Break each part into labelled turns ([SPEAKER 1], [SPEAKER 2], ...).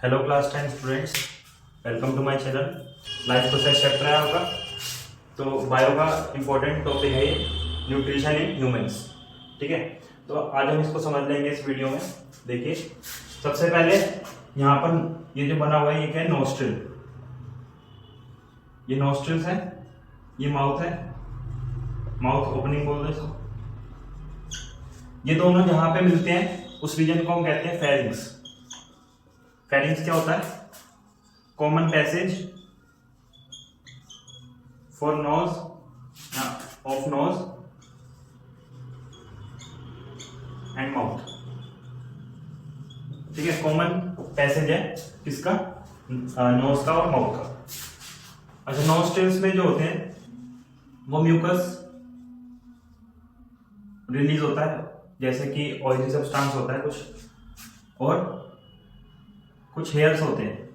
[SPEAKER 1] Hello class 10 students, welcome to my channel. Life process chapter है आपका। तो bio का इम्पोर्टेंट टॉपिक है ये, न्यूट्रिशन इन ह्यूमंस। ठीक है, तो आज हम इसको समझ लेंगे इस वीडियो में। देखिए, सबसे पहले यहाँ पर ये जो बना हुआ है ये क्या है? नोस्ट्रिल। ये नोस्ट्रिल्स है, ये माउथ है, माउथ ओपनिंग बोल दो इसको। ये दोनों जहां पे मिलते हैं उस रीजन को हम कहते हैं फेरिंग्स। फेरिंग्स क्या होता है? Common passage for knows, of nose and mouth. ठीक है, कॉमन पैसेज है किसका? नोज का और माउथ का। अच्छा, नोस्ट्रिल्स में जो होते हैं वो म्यूकस रिलीज होता है, जैसे कि ऑयली सब्सटेंस होता है कुछ, और कुछ हेयर्स होते हैं।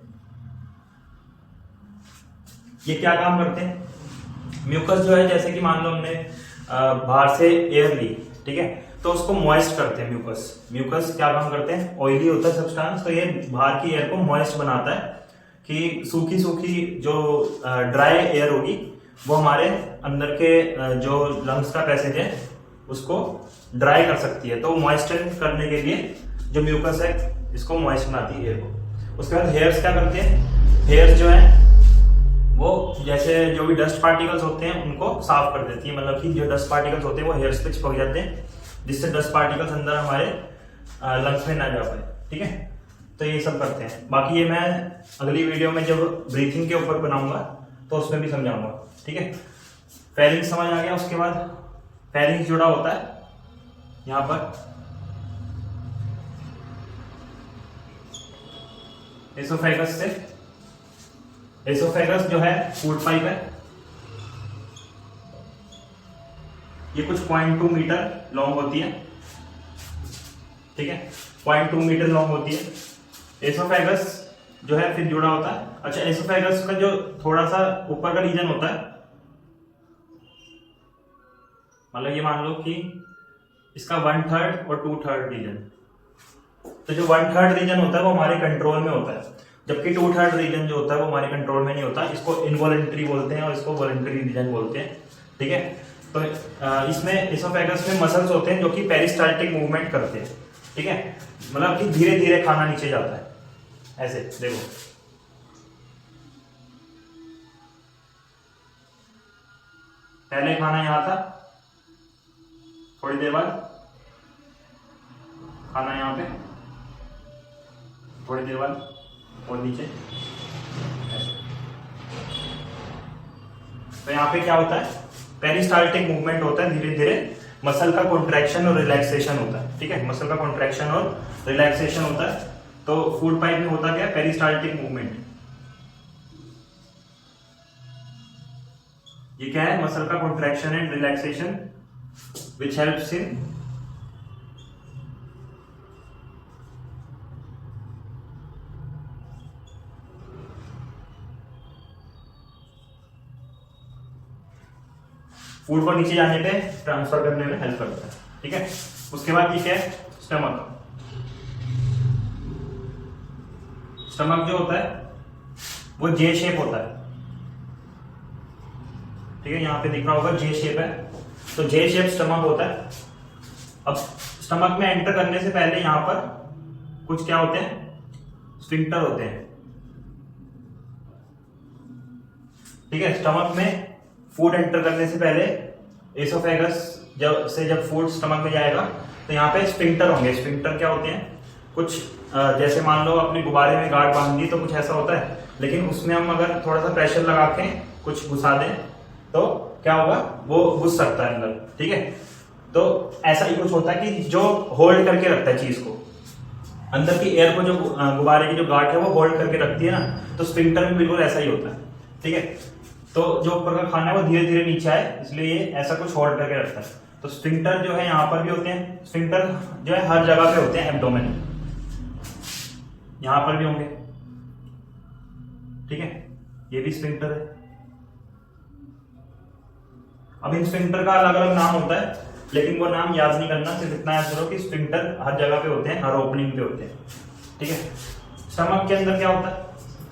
[SPEAKER 1] ये क्या काम करते हैं? म्यूकस जो है, जैसे कि मान लो हमने बाहर से एयर ली, ठीक है, तो उसको मॉइस्ट करते हैं। म्यूकस क्या काम करते हैं? ऑयली होता है सब्सटेंस, तो ये बाहर की एयर को मॉइस्ट बनाता है कि सूखी सूखी जो ड्राई एयर होगी वो हमारे अंदर के जो लंग्स का पैसेज है उसको ड्राई कर सकती है। तो मॉइस्चर करने के लिए जो म्यूकस है इसको मॉइस्ट बनाती है एयर को। उसके बाद हेयर्स क्या करते हैं? हेयर्स जो है वो जैसे जो भी डस्ट पार्टिकल्स होते हैं उनको साफ कर देती है। मतलब कि जो डस्ट पार्टिकल्स होते हैं वो हेयर्स पे चिपक जाते हैं, जिससे डस्ट पार्टिकल्स अंदर हमारे लंग्स में ना जा पाए। ठीक है, तो ये सब करते हैं। बाकी ये मैं अगली वीडियो में जब ब्रीथिंग के ऊपर बनाऊंगा तो उसमें भी समझाऊंगा। ठीक है, फेरिंग्स समझ आ गया। उसके बाद फेरिंग्स जुड़ा होता है यहाँ पर एसोफेगस से। एसोफेगस जो है फूड पाइप है। ये कुछ 0.2 मीटर लॉन्ग होती है। ठीक है, 0.2 मीटर लॉन्ग होती है। एसोफेगस जो है फिर जुड़ा होता है। अच्छा, एसोफेगस का जो थोड़ा सा ऊपर का रीजन होता है, मतलब ये मान लो कि इसका 1/3 और 2/3 रीजन। तो जो 1/3 रीजन होता है वो हमारे कंट्रोल में होता है, जबकि 2/3 रीजन जो होता है वो हमारे कंट्रोल में नहीं होता। इसको इनवॉलंटरी बोलते हैं और इसको वॉलंटरी रीजन बोलते हैं। ठीक है, तो इसमें एसोफेगस में मसल्स होते हैं जो कि पेरिस्टाल्टिक मूवमेंट करते हैं। ठीक है, मतलब कि धीरे धीरे खाना नीचे जाता है। ऐसे देखो, पहले खाना यहां था, थोड़ी देर बाद खाना यहाँ पे, थोड़ी देर बाद और नीचे। तो यहाँ पे क्या होता है? पेरिस्टाल्टिक मूवमेंट होता है, धीरे धीरे मसल का कॉन्ट्रैक्शन और रिलैक्सेशन होता है। ठीक है, मसल का कॉन्ट्रैक्शन और रिलैक्सेशन होता है। तो फूड पाइप में होता क्या है? Peristaltic movement. ये क्या है? मसल का contraction and relaxation which helps in food को नीचे जाने पे ट्रांसफर करने में हेल्प करता है। ठीक है, उसके बाद ये क्या है? स्टमक। स्टमक जो होता है वो जे शेप होता है। ठीक है, यहाँ पे दिख रहा होगा जे शेप है, तो जे शेप स्टमक होता है। अब स्टमक में एंटर करने से पहले यहाँ पर कुछ क्या होते हैं? स्फिंक्टर होते हैं। ठीक है, स्टमक में फूड एंटर करने से पहले एसोफेगस जब फूड स्टमक में जाएगा तो यहाँ पे स्फिंक्टर होंगे। स्फिंक्टर क्या होते हैं? कुछ जैसे मान लो अपने गुब्बारे में गार्ड बांध दी तो कुछ ऐसा होता है, लेकिन उसमें हम अगर थोड़ा सा प्रेशर लगा के कुछ घुसा दें तो क्या होगा? वो घुस सकता है अंदर। ठीक है, तो ऐसा ही कुछ होता है कि जो होल्ड करके रखता है चीज को, अंदर की एयर को, जो गुब्बारे की जो गार्ड है वो होल्ड करके रखती है ना, तो स्फिंक्टर में बिल्कुल ऐसा ही होता है। ठीक है, तो जो ऊपर का खाना है वो धीरे धीरे नीचे आए, इसलिए ये ऐसा कुछ होल्ड करके रखता है। तो स्फिंक्टर जो है यहाँ पर भी होते हैं। स्फिंक्टर जो है हर जगह पे होते हैं, एब्डोमेन, यहां पर भी होंगे। ठीक है, ये भी स्फिंक्टर है। अब इन स्फिंक्टर का अलग अलग नाम होता है, लेकिन वो नाम याद नहीं करना, सिर्फ इतना याद करो कि स्फिंक्टर हर जगह पे होते हैं, हर ओपनिंग पे होते हैं। ठीक है, स्टमक के अंदर क्या होता है?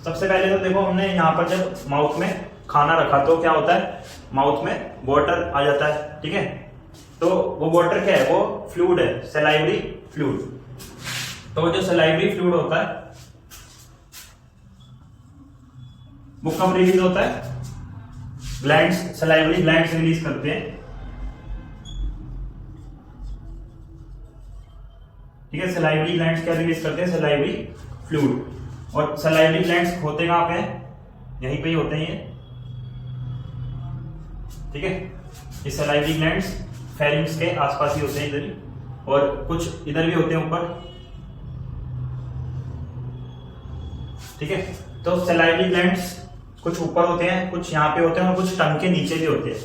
[SPEAKER 1] सबसे पहले तो देखो हमने यहाँ पर जब माउथ में खाना रखा तो क्या होता है, माउथ में वाटर आ जाता है, ठीक है। तो वो वाटर क्या है, वो फ्लूइड है, सलाइवरी फ्लूइड। तो जो सलाइवरी फ्लूइड होता है वो कब रिलीज होता है? ग्लैंड्स, सलाइवरी ग्लैंड्स रिलीज करते हैं, ठीक है। सलाइवरी ग्लैंड्स क्या रिलीज करते हैं? Salivary fluid. और सलाइवरी ग्लैंड्स होते कहां पे हैं? यहीं पे ही होते हैं ये, ठीक है। ये सलाइवरी ग्लैंड्स फेरिंग्स के आसपास ही होते हैं, इधर ही, और कुछ इधर भी होते हैं ऊपर, ठीक है। तो सलाइवरी ग्लैंड्स कुछ ऊपर होते हैं, कुछ यहाँ पे होते हैं और कुछ टंग के नीचे भी होते हैं,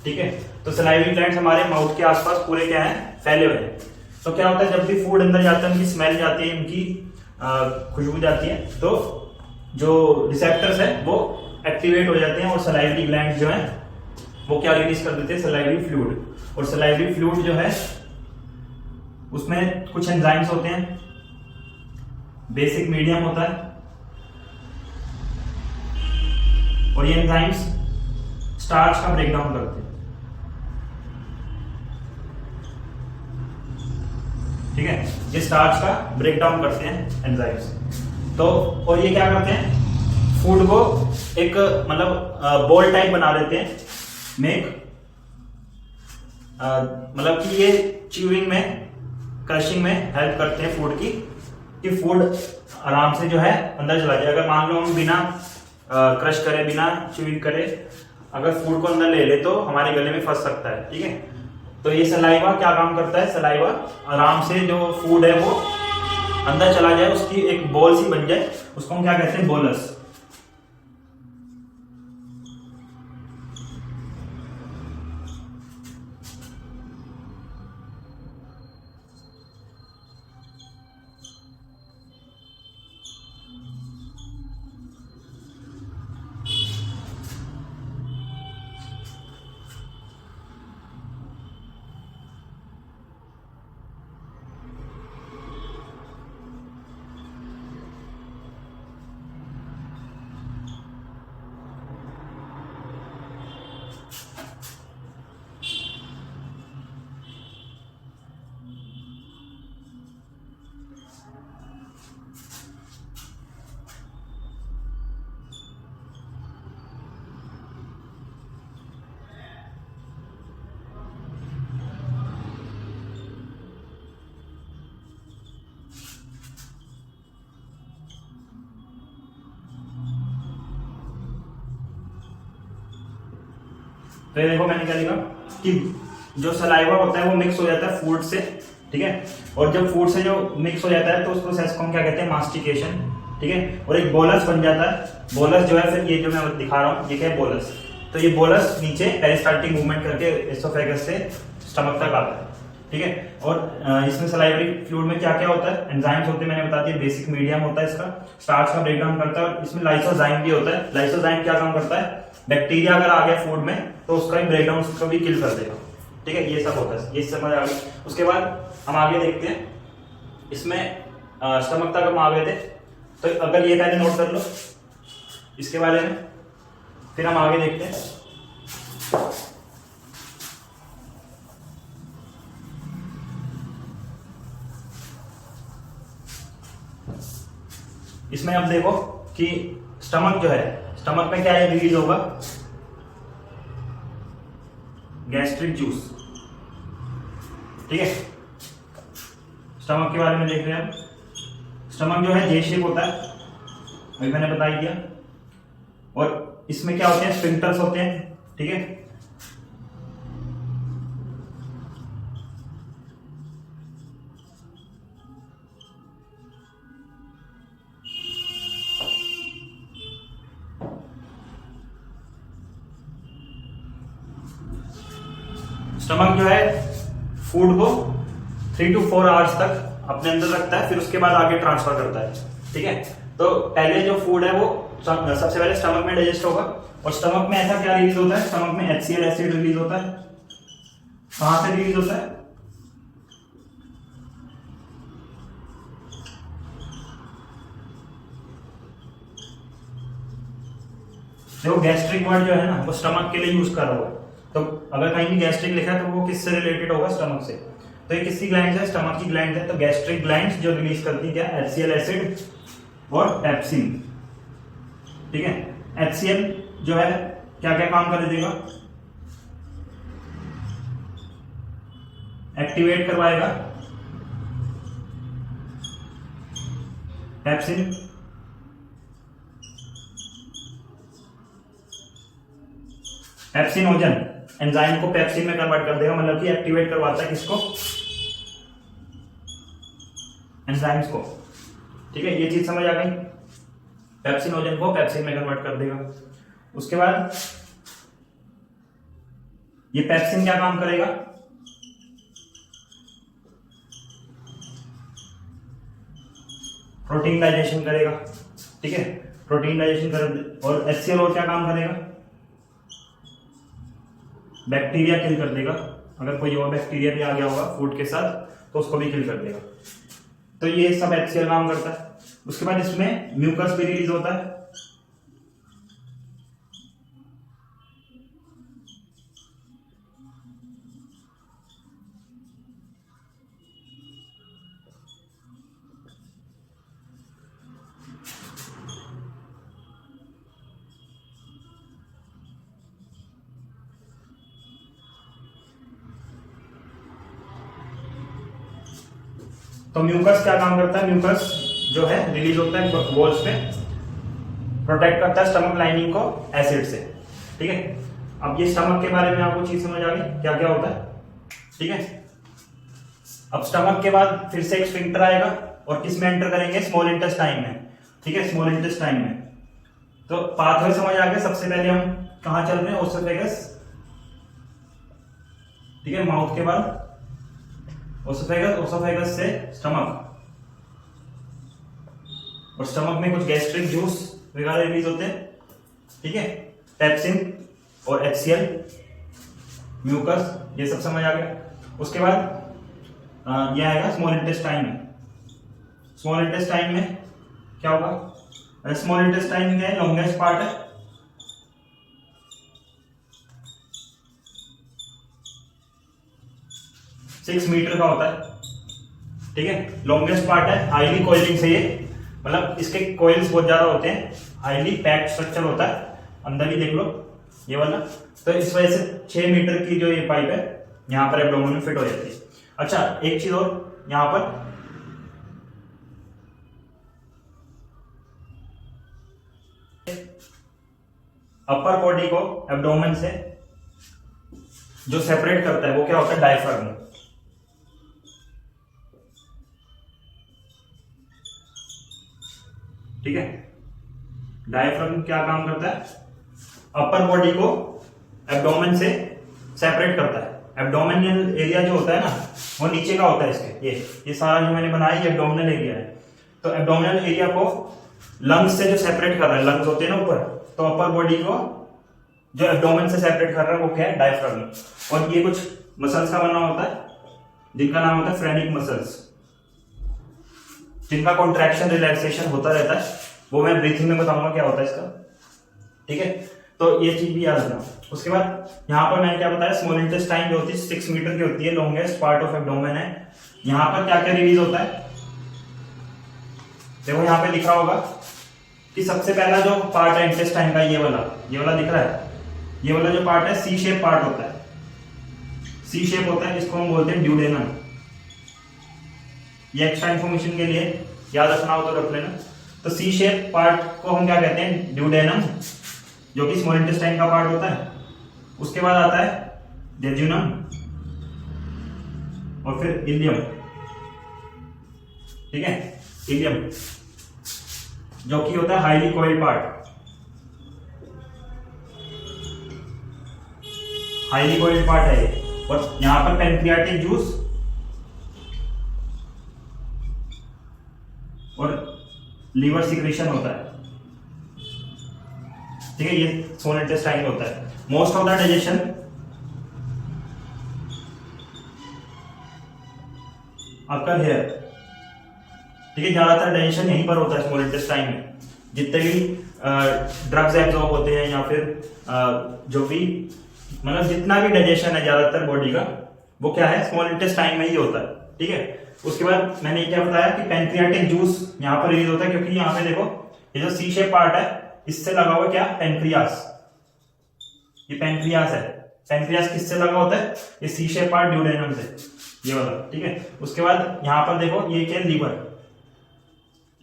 [SPEAKER 1] ठीक है। तो सलाइवरी ग्लैंड्स हमारे माउथ के आसपास पूरे क्या है, फैले हुए हैं। तो क्या होता है, जब भी फूड अंदर जाता है, उनकी स्मेल जाती है, उनकी खुशबू जाती है, तो जो रिसेप्टर्स है वो एक्टिवेट हो जाते हैं और सलाइवरी ग्लैंड्स जो है वो क्या रिलीज कर देते हैं? Salivary fluid. और सलाइवरी फ्लूइड जो है उसमें कुछ एंजाइम्स होते हैं, बेसिक मीडियम होता है, और ये एंजाइम्स स्टार्च का ब्रेकडाउन करते हैं, ठीक है। ये स्टार्च का ब्रेकडाउन करते हैं एंजाइम्स। तो और ये क्या करते हैं, फूड को एक मतलब बॉल टाइप बना देते हैं, मेक मतलब कि ये च्यूइंग में, क्रशिंग में हेल्प करते हैं फूड की, कि फूड आराम से जो है अंदर चला जाए। अगर मान लो हम बिना क्रश करे, बिना च्यूइंग करे अगर फूड को अंदर ले ले तो हमारे गले में फंस सकता है, ठीक है। तो ये सलाइवा क्या काम करता है, सलाइवा आराम से जो फूड है वो अंदर चला जाए, उसकी एक बॉल सी बन जाए, उसको हम क्या कहते हैं, बोलस। तो ये देखो मैंने क्या लिखा कि जो सलाइवा होता है वो मिक्स हो जाता है फूड से, ठीक है। और जब फूड से जो मिक्स हो जाता है तो उस प्रोसेस को हम क्या कहते हैं, मास्टिकेशन, ठीक है। और एक बोलस बन जाता है, बोलस जो है फिर ये जो मैं दिखा रहा हूँ ये क्या है, बोलस। तो ये बोलस नीचे पेरिस्टाल्टिक मूवमेंट करके एसोफेगस से स्टमक तक आता है, ठीक है। और इसमें सलाइवरी फ्लूइड में क्या क्या होता है, एंजाइम्स होते हैं, मैंने बता दिया, बेसिक मीडियम होता है इसका, स्टार्च का ब्रेकडाउन करता है, और इसमें लाइसोजाइम भी होता है। लाइसोजाइम क्या काम करता है, बैक्टीरिया अगर आ गया फूड में तो उसका भी ब्रेकडाउन, उसको भी किल कर देगा, ठीक है। ये सब होता है, ये समझ आ गई। उसके बाद हम आगे देखते हैं, इसमें स्टमक तक हम आ गए थे, तो अगर ये पहले नोट कर लो इसके बारे में, फिर हम आगे देखते हैं। इसमें अब देखो कि स्टमक जो है, स्टमक में क्या रिलीज होगा, गैस्ट्रिक जूस, ठीक है। स्टमक के बारे में देख रहे हैं हम। स्टमक जो है जे शेप होता है, अभी मैंने बता ही दिया। और इसमें क्या होते हैं, स्फिंक्टर्स होते हैं, ठीक है। स्टमक जो है फूड को 3 to 4 आवर्स तक अपने अंदर रखता है, फिर उसके बाद आगे ट्रांसफर करता है, ठीक है। तो पहले जो फूड है वो सबसे पहले स्टमक में डाइजेस्ट होगा, और स्टमक में ऐसा क्या रिलीज होता है, स्टमक में HCl एसिड रिलीज होता है। कहां से रिलीज होता है, देखो गैस्ट्रिक वर्ड जो है ना वो स्टमक के लिए यूज करा हुआ है, तो अगर कहीं भी गैस्ट्रिक लिखा है तो वो किससे रिलेटेड होगा, स्टमक से। तो ये किसकी ग्लैंड है, स्टमक की ग्लैंड है। तो गैस्ट्रिक ग्लैंड जो रिलीज करती है क्या, HCl एसिड और पेप्सिन। ठीक है, HCl जो है क्या क्या काम कर देगा, एक्टिवेट करवाएगा, पेप्सिन पेप्सिनोजन एंजाइम को पेप्सिन में कन्वर्ट कर देगा, मतलब कि एक्टिवेट करवाता है किसको, एंजाइम्स को। ठीक है, ये चीज समझ आ गई, पेप्सिनोजन को पेप्सिन में कन्वर्ट कर देगा। उसके बाद ये पेप्सिन क्या काम करेगा, प्रोटीन डाइजेशन करेगा। ठीक है, प्रोटीन डाइजेशन कर, और HCl और क्या काम करेगा, बैक्टीरिया किल कर देगा। अगर कोई और बैक्टीरिया भी आ गया होगा फूड के साथ तो उसको भी किल कर देगा। तो ये सब HCl काम करता है। उसके बाद इसमें म्यूकस भी रिलीज होता है। तो म्यूकस क्या काम करता है, म्यूकस जो है रिलीज होता है वॉल्स पे, प्रोटेक्ट करता है स्टमक लाइनिंग को एसिड से। ठीक है, अब ये स्टमक के बारे में आपको चीज समझ आ गई क्या क्या होता है। ठीक है, अब स्टमक के बाद फिर से एक स्फिंक्टर आएगा और किस में एंटर करेंगे, स्मॉल इंटेस्टाइन में। ठीक है, स्मॉल इंटेस्टाइन में। तो पाथवे समझ आ गया। सबसे पहले हम कहां चल रहे हैं, ओसोफेगस। ठीक है, माउथ के बाद ओसोफेगस, ओसोफेगस से स्टमक, और स्टमक में कुछ गैस्ट्रिक जूस वगैरह रिलीज होते हैं। ठीक है, पेप्सिन और HCl, म्यूकस, ये सब समझ आ गया। उसके बाद ये आएगा स्मॉल इंटेस्टाइन में। स्मॉल इंटेस्टाइन में क्या होगा, स्मॉल इंटेस्टाइन में लॉन्गेस्ट पार्ट है, सिक्स मीटर का होता है। ठीक है, लॉन्गेस्ट पार्ट है, हाईली कोइलिंग से, ये मतलब इसके कोइल्स बहुत ज्यादा होते हैं, हाईली पैक्ड स्ट्रक्चर होता है। अंदर ही देख लो ये वाला। तो इस वजह से 6 मीटर की जो ये पाइप है यहाँ पर एब्डोमेन में फिट हो जाती है। अच्छा, एक चीज और, यहाँ पर अपर बॉडी को एब्डोमेन से जो सेपरेट करता है वो क्या होता है, डायफ्राम। ठीक है, डायफ्राम क्या काम करता है, अपर बॉडी को एब्डोमेन से सेपरेट करता है। एब्डोमिनल एरिया जो होता है ना वो नीचे का होता है इसके, ये सारा जो मैंने बनाया ये एब्डोमिनल एरिया है। तो एब्डोमिनल एरिया को लंग्स से जो सेपरेट कर रहा है, लंग्स होते हैं ना ऊपर, तो अपर बॉडी को जो एब्डोमेन से सेपरेट कर रहा है वो क्या है, डायफ्राम। और ये कुछ मसल्स का बना होता है जिनका नाम होता है फ्रेनिक मसल्स, जिनका कॉन्ट्रैक्शन रिलैक्सेशन होता रहता है। वो मैं ब्रीथिंग में बताऊंगा क्या होता है इसका। ठीक है, तो ये चीज भी याद रखना। उसके बाद यहाँ पर मैंने क्या बताया, स्मॉल इंटेस्टाइन जो होती है 6 मीटर की होती है, लॉन्गेस्ट पार्ट ऑफ एब्डोमेन है। यहाँ पर क्या क्या रिलीज होता है, देखो यहाँ पे लिखा होगा कि सबसे पहला जो पार्ट है इंटेस्टाइन का, ये वाला दिख रहा है, ये वाला जो पार्ट है सी शेप पार्ट होता है, सी शेप होता है, इसको हम बोलते हैं ड्यूडेनम। ये एक्स्ट्रा इंफॉर्मेशन के लिए याद रखना हो तो रख लेना। तो सी शेप पार्ट को हम क्या कहते हैं, ड्यूडेनम, जो कि स्मॉल इंटेस्टाइन का पार्ट होता है। उसके बाद आता है जेजुनम और फिर इलियम। ठीक है, इलियम जो कि होता है highly coiled part, highly coiled part है ये। और यहां पर पेनक्रियाटिक जूस और लीवर सिक्रेशन होता है। ठीक है, ये स्मॉल इंटेस्टाइन होता है। Most of the digestion occur here. ठीक है, ज्यादातर डाइजेशन यहीं पर होता है स्मॉल इंटेस्टाइन में। जितने भी ड्रग्स एब्जॉर्ब होते हैं या फिर जो भी मतलब जितना भी डाइजेशन है ज्यादातर बॉडी का, वो क्या है स्मॉल इंटेस्टाइन में ही होता है। ठीक है, उसके बाद मैंने क्या बताया कि पैंक्रियाटिक जूस यहाँ पर रिलीज होता है, क्योंकि यहाँ पे देखो ये जो सी शेप पार्ट है इससे लगा हुआ क्या पैंक्रियास, ये पैंक्रियास है। पैंक्रियास किससे लगा होता है, ये सी शेप पार्ट ड्यूडेनम से, ये वाला। ठीक है, उसके बाद यहाँ पर देखो ये क्या लीवर,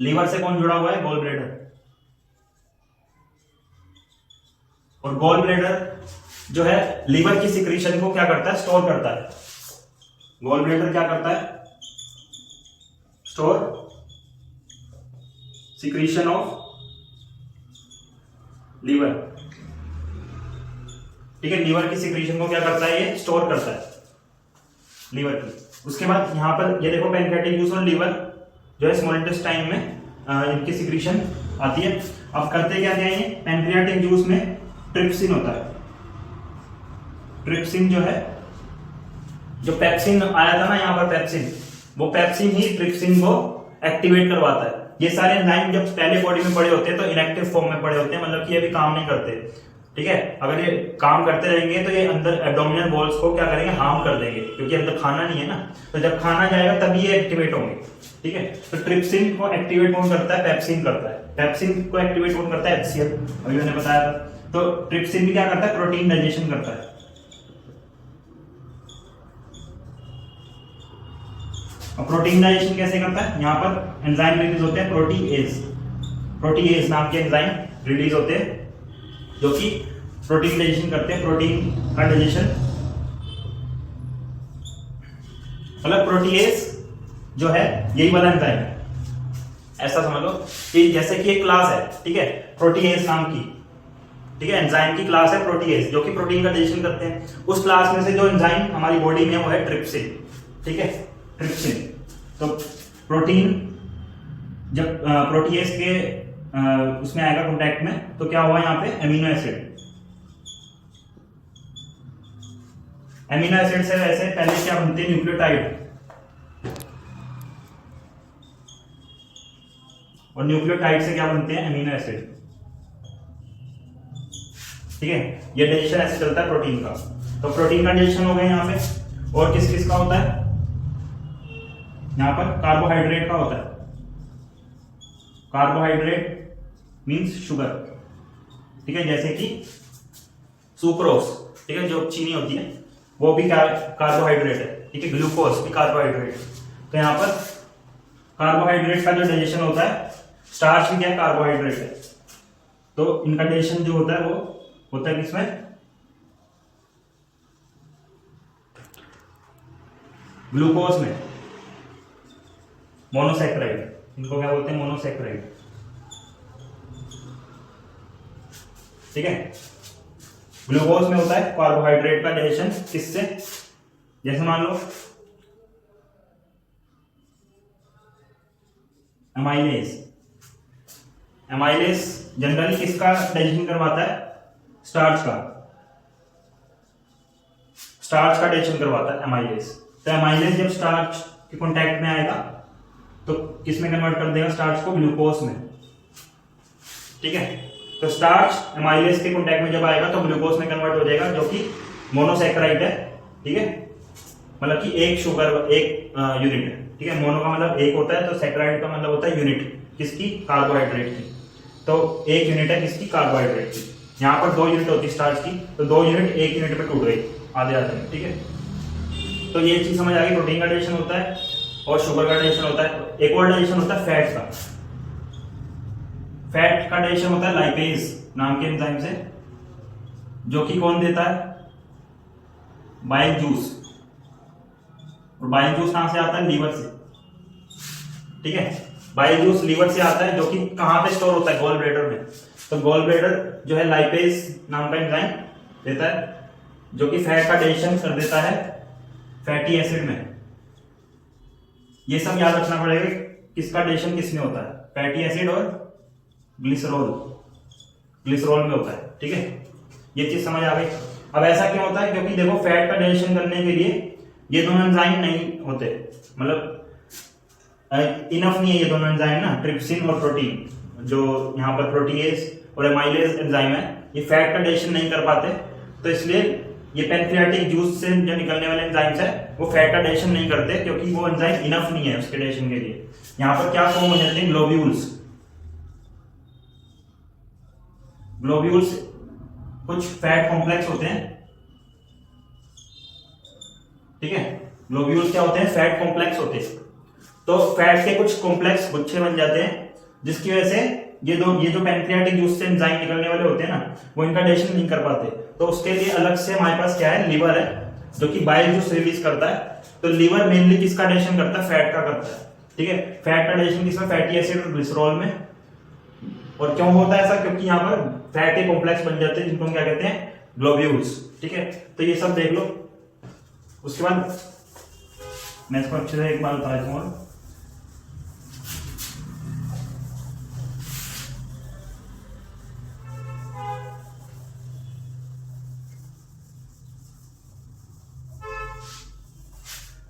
[SPEAKER 1] लीवर से कौन जुड़ा हुआ है, गॉल ब्लैडर। और गॉल ब्लैडर जो है लीवर की सिक्रीशन को क्या करता है, स्टोर करता है। गॉल ब्लैडर क्या करता है, स्टोर सिक्रीशन ऑफ लीवर। ठीक है, लीवर की सिक्रीशन को क्या करता है, ये स्टोर करता है लीवर की। उसके बाद यहां पर ये देखो पैंक्रियाटिक जूस और लीवर जो है स्मॉल इंटेस्टाइन में इनकी सिक्रीशन आती है। अब करते क्या क्या ये, पैंक्रियाटिक जूस में ट्रिप्सिन होता है। ट्रिप्सिन जो है, जो पेप्सिन आया था ना यहाँ पर पेप्सिन, वो पेप्सिन ही ट्रिप्सिन को एक्टिवेट करवाता है। ये सारे एंजाइम जब पहले बॉडी में पड़े होते हैं तो इनएक्टिव फॉर्म में पड़े होते हैं, मतलब कि ये अभी काम नहीं करते। ठीक है, अगर ये काम करते रहेंगे तो ये अंदर एब्डोमिनल वॉल्स को क्या करेंगे, हार्म कर देंगे, क्योंकि अंदर खाना नहीं है ना, तो जब खाना जाएगा तभी ये एक्टिवेट होंगे। ठीक है, तो ट्रिप्सिन को एक्टिवेट कौन करता है, पेप्सिन करता है। पेप्सिन को एक्टिवेट कौन करता है, HCl, अभी मैंने बताया था। तो ट्रिप्सिन भी क्या करता है, प्रोटीन डाइजेशन करता है। और प्रोटीन डाइजेशन कैसे करता है, यहाँ पर एंजाइम रिलीज होते हैं, प्रोटीएज। प्रोटीएज नाम के एंजाइम रिलीज होते हैं जो कि प्रोटीन डाइजेशन करते हैं। प्रोटीन का डाइजेशन मतलब प्रोटीएज जो है यही वाला एंजाइम है। ऐसा समझ लो कि जैसे कि एक क्लास है, ठीक है, प्रोटीएज नाम की, ठीक है, एंजाइम की क्लास है प्रोटीएज, जो कि प्रोटीन का डाइजेशन करते हैं। उस क्लास में से जो एंजाइम हमारी बॉडी में वो है ट्रिप्सिन। ठीक है, ट्रिप्सिन। तो प्रोटीन जब प्रोटीएज के उसमें आएगा कांटेक्ट में, तो क्या हुआ यहाँ पे, एमिनो एसिड। एमिनो एसिड से वैसे पहले क्या बनते हैं, न्यूक्लियोटाइड, और न्यूक्लियोटाइड से क्या बनते हैं, एमिनो एसिड। ठीक है, ये डाइजेशन ऐसे चलता है प्रोटीन का। तो प्रोटीन का डाइजेशन हो गया यहाँ पे। और किस किस का होता है, यहाँ पर कार्बोहाइड्रेट का होता है। Carbohydrate means sugar. ठीक है, जैसे कि सुक्रोज, ठीक है, जो चीनी होती है वो भी कार्बोहाइड्रेट है। ठीक है, ग्लूकोज भी कार्बोहाइड्रेट। तो यहाँ पर कार्बोहाइड्रेट का जो डाइजेशन होता है, स्टार्च भी क्या है, कार्बोहाइड्रेट है। तो इनका डाइजेशन जो होता है वो होता है किसमें, ग्लूकोज में, मोनोसैकेराइड, इनको क्या बोलते हैं, मोनोसैकेराइड। ठीक है, ग्लूकोज में होता है कार्बोहाइड्रेट का डाइजेशन किससे, जैसे मान लो एमाइलेज। एमाइलेज जनरली किसका डाइजेशन करवाता है, स्टार्च का। स्टार्च का डाइजेशन करवाता है एमाइलेज। तो एमाइलेज जब स्टार्च के कांटेक्ट में आएगा तो किस में कन्वर्ट कर देगा, स्टार्च को, ग्लूकोज में। ठीक है, तो स्टार्च एमाइलेज के कांटेक्ट में जब आएगा तो ग्लूकोज में कन्वर्ट हो जाएगा, जो कि मोनोसैकेराइड है। ठीक है, मतलब कि एक शुगर, एक यूनिट है। ठीक है, मोनो का मतलब एक होता है, तो सैकेराइड का मतलब होता है यूनिट, किसकी, कार्बोहाइड्रेट की। तो एक यूनिट है किसकी, कार्बोहाइड्रेट की। यहाँ पर 2 यूनिट होती है स्टार्च की, तो 2 यूनिट 1 यूनिट में टूट गई आधे आधे में। ठीक है, तो ये चीज समझ आ गई, प्रोटीन का डाइजेशन होता है और शुगर का डाइजेशन होता है। एक और डाइजेशन होता है फैट का। फैट का डाइजेशन होता है लाइपेज नाम के एंजाइम से, जो कि कौन देता है, बाइल जूस। और बाइल जूस कहां से आता है, लीवर से। ठीक है, बाइल जूस लीवर से आता है, जो कि कहां पे स्टोर होता है, गॉल ब्लैडर में। तो गॉल ब्लैडर जो है लाइपेज नाम का एंजाइम देता है, जो कि फैट का डाइजेशन कर देता है फैटी एसिड में। ये सब याद रखना पड़ेगा, किसका डाइजेशन किसमें होता है, फैटी एसिड और ग्लिसरॉल, ग्लिसरॉल में होता है। ठीक है, ये चीज समझ आ गई। अब ऐसा क्यों होता है, क्योंकि देखो फैट का डाइजेशन करने के लिए ये दोनों एंजाइम नहीं होते, मतलब इनफ नहीं है ये दोनों एंजाइम ना, ट्रिप्सिन और प्रोटीन जो यहाँ पर प्रोटीएज और एमाइलेज एंजाइम है, ये फैट का डाइजेशन नहीं कर पाते, तो इसलिए ये पैंक्रियाटिक जूस से जो निकलने वाले एंजाइम्स है वो फैट का डाइजेशन नहीं करते, क्योंकि वो एंजाइम इनफ नहीं है उसके डाइजेशन के लिए। यहाँ पर क्या फॉर्म हो जाते हैं, ग्लोब्यूल्स। ग्लोब्यूल्स कुछ फैट कॉम्प्लेक्स होते हैं, ठीक है। ग्लोब्यूल्स क्या होते हैं, फैट कॉम्प्लेक्स होते हैं। तो फैट के कुछ कॉम्प्लेक्स गुच्छे बन जाते हैं, जिसकी वजह से ये जो पैंक्रियाटिक जूस से एंजाइम निकलने वाले होते हैं ना, वो इनका डाइजेशन नहीं कर पाते। तो उसके लिए अलग से हमारे पास क्या है, लीवर है, जो कि बाइल जूस रिलीज करता है। तो लीवर मेनली किसका डाइजेशन करता है, फैट का करता है, ठीक है। फैट का डाइजेशन किसमें, फैटी एसिड और ग्लिसरॉल में। और क्यों होता है ऐसा, क्योंकि यहाँ पर फैट के कॉम्प्लेक्स बन जाते हैं, जिनको हम क्या कहते हैं, ग्लोब्यूल्स, ठीक है। तो ये सब देख लो। उसके बाद मैं इसको अच्छे से एक बार बता देता हूँ।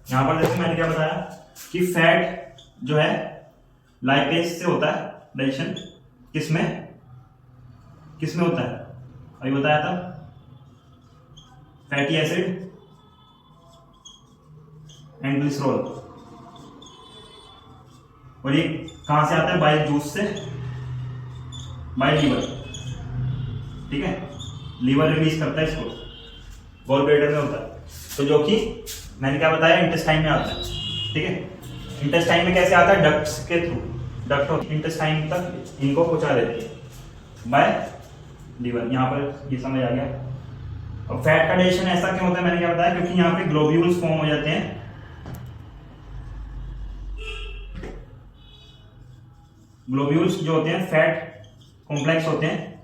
[SPEAKER 1] यहां पर देखो मैंने क्या बताया कि फैट जो है लाइपेज से होता है डाइजेशन, किसमें किसमें होता है, अभी बताया था, फैटी एसिड एंड ग्लिसरॉल। और ये कहां से आता है, बाइल जूस से, बाय लीवर, ठीक है। लीवर रिलीज करता है इसको, गॉल ब्लैडर में होता है। तो जो कि मैंने क्या बताया, इंटेस्टाइन में आता है, ठीक है। इंटेस्टाइन में कैसे आता है, डक्ट्स के थ्रू, डक्ट इंटेस्टाइन तक इनको पहुंचा देती है बाय लीवर। यहाँ पर ये समझ आ गया। और फैट का डाइजेशन ऐसा क्यों होता है, मैंने क्या बताया, क्योंकि यहाँ पे ग्लोब्यूल्स फॉर्म हो जाते हैं। ग्लोब्यूल्स जो होते हैं फैट कॉम्प्लेक्स होते हैं,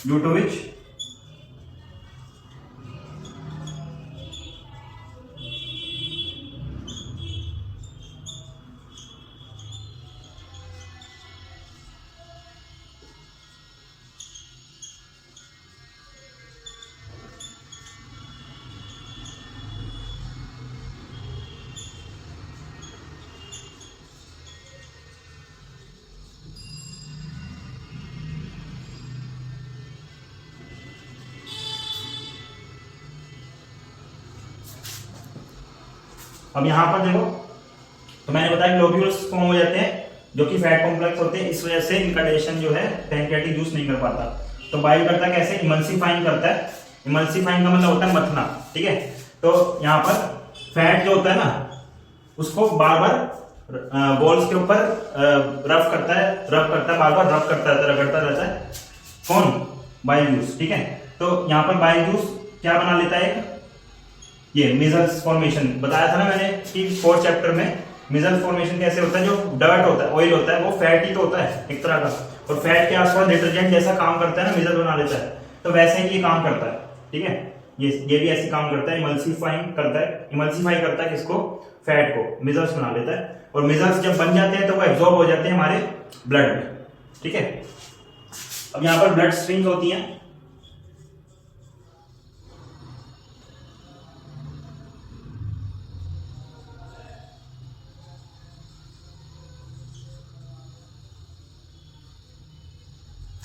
[SPEAKER 1] ड्यू टू विच अब यहां पर देखो, तो मैंने बताया ग्लोब्यूल्स फॉर्म हो जाते हैं जो कि फैट कॉम्प्लेक्स होते हैं, इस वजह से इनका डाइजेशन जो है पैंक्रियाटिक जूस नहीं कर पाता। तो बाइल करता कैसे, इमल्सिफाइंग करता है। इमल्सिफाइंग का मतलब होता है मथना, ठीक है। तो यहाँ पर फैट जो होता है ना, उसको बार बार बॉल्स के ऊपर रफ करता है, बार बार रफ करता है, रगड़ता रहता है। कौन, बाइल जूस, ठीक है। तो यहाँ पर बाइल जूस क्या बना लेता है, ये मिजल्स फॉर्मेशन बताया था ना मैंने कि 4th चैप्टर में, मिजल्स फॉर्मेशन कैसे होता है, जो डर्ट होता है, ऑयल होता है, वो फैट ही तो होता है एक तरह का, और फैट के आसपास डिटर्जेंट जैसा काम करता है ना, मिजल बना लेता है। तो वैसे ही ये काम करता है, ठीक है। ये भी ऐसे काम करता है, इमल्सिफाइंग करता है। इमल्सिफाई करता है किसको, फैट को, मिजल्स बना लेता है। और मिजल्स जब बन जाते हैं तो वो एब्जॉर्ब हो जाते हैं हमारे ब्लड में, ठीक है। अब यहाँ पर ब्लड स्ट्रीम्स होती हैं।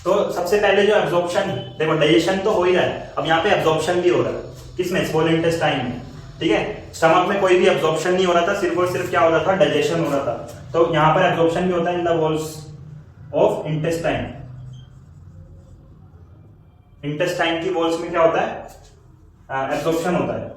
[SPEAKER 1] तो सबसे पहले जो एब्जॉर्प्शन, देखो डाइजेशन तो हो ही रहा है, अब यहाँ पे एब्जॉर्प्शन भी हो रहा है, किसमें, स्मॉल इंटेस्टाइन में, ठीक है। स्टमक में कोई भी एब्जॉर्प्शन नहीं हो रहा था, सिर्फ और सिर्फ क्या हो रहा था, डाइजेशन हो रहा था। तो यहाँ पर एब्जॉर्प्शन भी होता है in the walls of intestine. Intestine की वॉल्स में क्या होता है, एब्जॉर्प्शन होता है।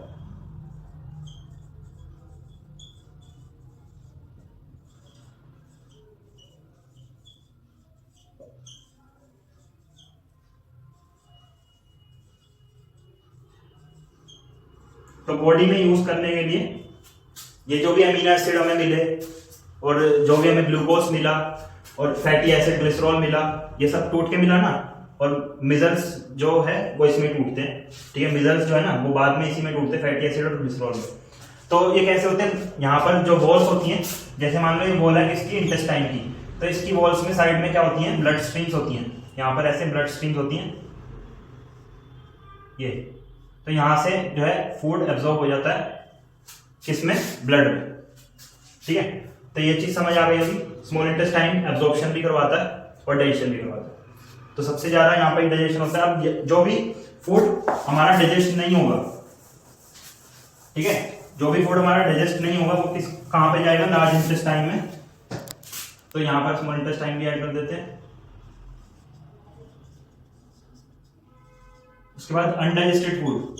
[SPEAKER 1] तो बॉडी में यूज करने के लिए ये जो भी अमीनो एसिड हमें मिले, और जो भी हमें ग्लूकोज मिला, और फैटी एसिड ग्लिसरॉल मिला, ये सब टूट के मिला ना। और मिजल्स जो है वो इसमें टूटते हैं, ठीक है। मिजल्स जो है ना वो बाद में इसी में टूटते हैं, फैटी एसिड और ग्लिसरॉल में। तो ये कैसे होते हैं, यहाँ पर जो वॉल्स होती हैं, जैसे मान लो ये वॉल है किसकी, इंटेस्टाइन की, तो इसकी वॉल्स में साइड में क्या होती हैं, ब्लड स्ट्रीम्स होती हैं। यहाँ पर ऐसे ब्लड स्ट्रीम्स होती हैं, ये। तो यहां से जो है फूड एब्जॉर्ब हो जाता है किसमें, ब्लड में, ठीक है। तो ये चीज समझ आ गई होगी। स्मॉल इंटेस्टाइन एब्जॉर्प्शन भी करवाता है और डाइजेशन भी करवाता है। तो सबसे ज्यादा यहाँ पर डाइजेशन होता है। अब जो भी फूड हमारा डाइजेस्ट नहीं होगा, ठीक है, जो भी फूड हमारा डाइजेस्ट नहीं होगा वो कहाँ पे जाएगा, लार्ज इंटेस्टाइन में। तो यहाँ पर स्मॉल इंटेस्टाइन भी ऐड कर देते हैं। उसके बाद अनडाइजेस्टेड फूड,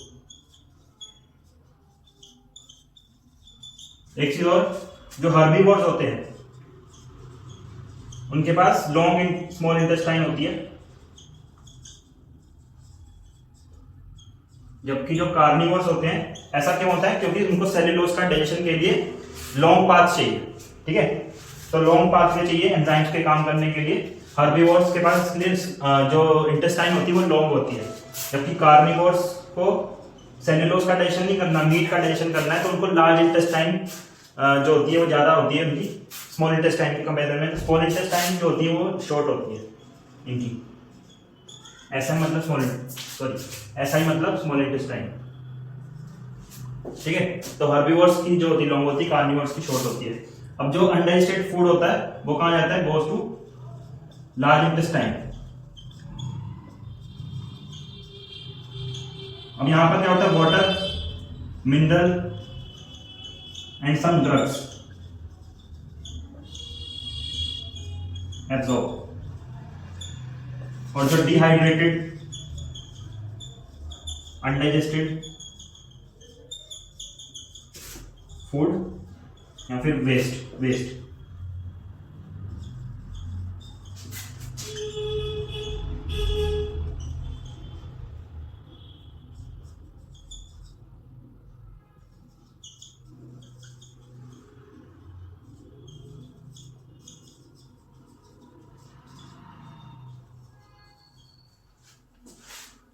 [SPEAKER 1] एक चीज और, जो हर्बीवोर्स होते हैं उनके पास लॉन्ग स्मॉल इंटेस्टाइन होती है, जबकि जो कार्निवोर्स होते हैं, ऐसा क्यों होता है, क्योंकि उनको सेल्यूलोज का डाइजेशन के लिए लॉन्ग पाथ चाहिए, ठीक है। तो लॉन्ग पाथ में चाहिए एंजाइम्स के काम करने के लिए। हर्बीवोर्स के पास जो इंटेस्टाइन होती है वो लॉन्ग होती है, जबकि कार्निवोर्स को सेल्यूलोज का डाइजेशन नहीं करना, मीट का डाइजेशन करना है, तो उनको लार्ज इंटेस्टाइन जो होती है वो ज्यादा होती है उनकी स्मॉल इंटेस्टाइन के कंपेरिजन में। स्मॉल इंटेस्टाइन जो होती है वो शॉर्ट होती है इनकी। ऐसा मतलब ऐसा ही मतलब स्मॉल इंटेस्टाइन, ठीक है। तो हर्बीवोर्स की जो होती है लॉन्ग होती है, कार्निवोर्स की शॉर्ट होती है। अब जो अनडाइजेस्टेड फूड होता है वो कहां जाता है, गोज टू लार्ज इंटेस्टाइन। अब यहां पर क्या होता है, water, mineral and some drugs absorb. और जो डिहाइड्रेटेड अनडाइजेस्टेड फूड या फिर वेस्ट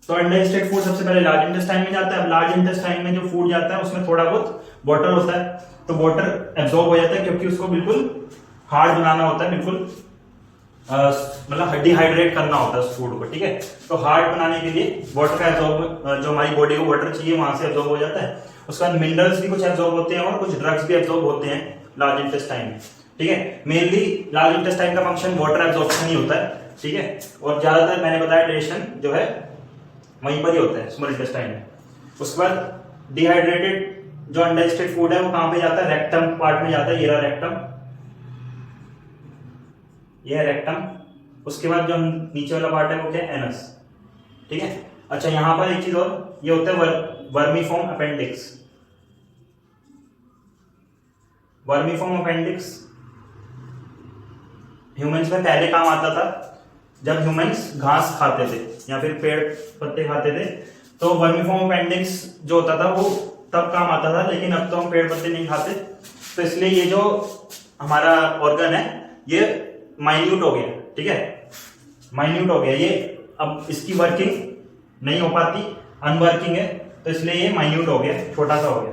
[SPEAKER 1] तो अनडाइजेस्टेड फूड सबसे पहले लार्ज इंटेस्टाइन में जाता है। अब लार्ज इंटेस्टाइन में जो फूड जाता है उसमें थोड़ा बहुत वाटर होता है, तो वाटर एब्जॉर्ब हो जाता है, क्योंकि उसको बिल्कुल हार्ड बनाना होता है, बिल्कुल मतलब डिहाइड्रेट करना होता है उस फूड को, ठीक है। तो हार्ड बनाने के लिए वाटर का एब्जॉर्ब, जो हमारी बॉडी को वाटर चाहिए वहां से एब्जॉर्ब हो जाता है। उसके बाद मिनरल्स भी कुछ एब्जॉर्ब होते हैं और कुछ ड्रग्स भी एब्जॉर्ब होते हैं लार्ज इंटेस्टाइन में, ठीक है। मेनली लार्ज इंटेस्टाइन का फंक्शन वाटर एब्जॉर्प्शन ही होता है, ठीक है। और ज्यादातर मैंने बताया डाइजेशन जो है वहीं पर ही होता है स्मॉल इंटेस्टाइन में। उसके बाद डिहाइड्रेटेड जो अनडाइजेस्टेड फूड है वो कहां पे जाता है, रेक्टम पार्ट में जाता है, ये रहा रेक्टम, ये है रेक्टम। उसके बाद जो नीचे वाला पार्ट है वो क्या है, एनस, ठीक है। अच्छा, यहां पर एक चीज और, ये होता है vermiform appendix. Vermiform appendix humans में पहले काम आता था जब ह्यूमंस घास खाते थे या फिर पेड़ पत्ते खाते थे, तो वर्मीफॉर्म अपेंडिक्स जो होता था वो तब काम आता था, लेकिन अब तो हम पेड़ पत्ते नहीं खाते, तो इसलिए ये जो हमारा ऑर्गन है ये माइन्यूट हो गया, ठीक है, माइन्यूट हो गया ये। अब इसकी वर्किंग नहीं हो पाती, अनवर्किंग है, तो इसलिए ये माइन्यूट हो गया, छोटा सा हो गया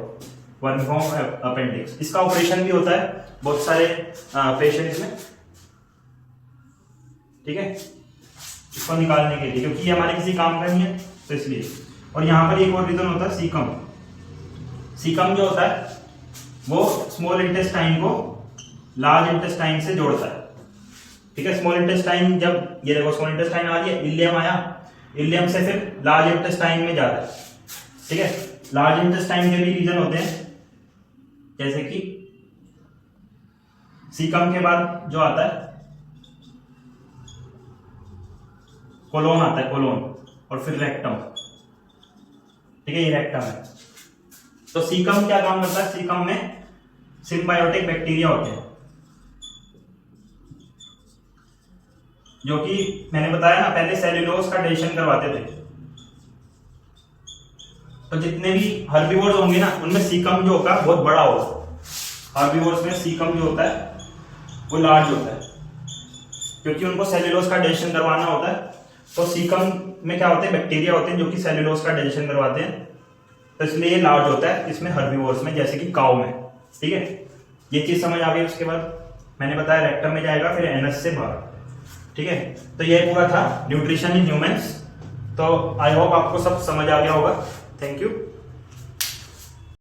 [SPEAKER 1] वर्मीफॉर्म अपेंडिक्स। इसका ऑपरेशन भी होता है बहुत सारे पेशेंट्स में, ठीक है, इसको निकालने के लिए, क्योंकि ये हमारे किसी काम का नहीं है, तो इसलिए। और यहाँ पर एक और रीजन होता है सीकम। सीकम जो होता है वो स्मॉल इंटेस्टाइन को लार्ज इंटेस्टाइन से जोड़ता है, ठीक है। स्मॉल इंटेस्टाइन, जब ये देखो स्मॉल इंटेस्टाइन आ रही है, इलियम आया, इलियम से फिर लार्ज इंटेस्टाइन में जा रहा है, ठीक है। लार्ज इंटेस्टाइन के भी रीजन होते हैं, जैसे कि सीकम के बाद जो आता है कोलोन आता है, कोलोन, और फिर रेक्टम, ठीक है, ये रेक्टम है। तो सीकम क्या काम करता है, सीकम में सिम्बायोटिक बैक्टीरिया होते हैं, जो कि मैंने बताया ना पहले सेल्यूलोज का डाइजेशन करवाते थे। तो जितने भी हर्बीवोर्स होंगे ना उनमें सीकम जो होगा बहुत बड़ा होगा। हर्बीवोर्स में सीकम जो होता है वो लार्ज होता है, क्योंकि उनको सेल्यूलोज का डाइजेशन करवाना होता है। तो सीकम में क्या होते हैं, बैक्टीरिया होते हैं जो कि सेल्यूलोज का डाइजेशन करवाते हैं, तो इसलिए ये लार्ज होता है इसमें हर्बीवोर्स में, जैसे कि काऊ में, ठीक है। ये चीज समझ आ गई। उसके बाद मैंने बताया रेक्टम में जाएगा, फिर एनस से बाहर, ठीक है। तो ये पूरा था न्यूट्रिशन इन ह्यूमंस। तो आई होप आपको सब समझ आ गया होगा। Thank you.